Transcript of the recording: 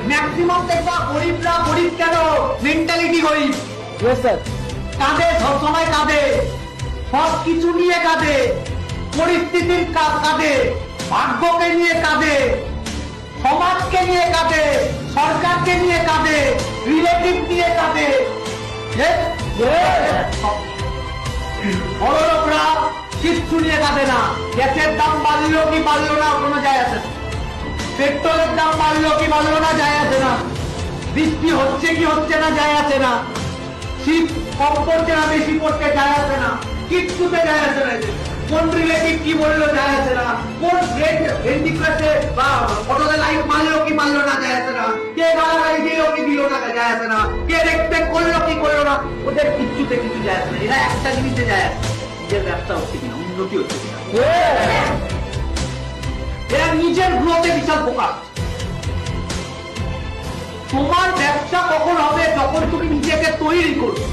Maximum দেখবা গরিবরা গরিব কেন, মেন্টালিটি গরিব। কাঁদে, সবসময় কাঁদে, সব কিছু নিয়ে কাঁদে, পরিস্থিতির কাঁদে, ভাগ্যকে নিয়ে কাঁদে, সমাজকে নিয়ে কাঁদে, সরকারকে নিয়ে কাঁদে, রিলেটিভ নিয়ে কাঁদে। বড় লোকরা কিচ্ছু নিয়ে কাঁদে না। গ্যাসের দাম বাড়লো কি বাড়লো না কোনো যায় আসে না, পেট্রোলের দাম বাড়লো কি বাড়লো না যায় আসে না, বৃষ্টি হচ্ছে কি হচ্ছে না যায় আসে না, শীত কম পড়ছে না বেশি পড়ছে যায় আসে না, কিচ্ছুতে যায় আসে না। কোন রিলেটিভ কি বললো যায় আসে না, কোন ফ্রেন্ড ভেন্ডিক্রেটে বা ফটোতে লাইক মারলো কি মারলো না যায় আসে না, কে গালাগালি দিল কি দিল না যায় আসে না, কে রেসপেক্ট করলো কি করলো না, ওদের কিচ্ছুতে কিছু যায় আসে না। এরা একটা জিনিসে যায় আসে, নিজের ব্যবসা হচ্ছে কিনা, উন্নতি হচ্ছে কিনা। এরা নিজের গ্রোথে বিশাল ফোকাস। তোমার ব্যবসা কখন হবে? যখন তুমি নিজেকে তৈরি করছো।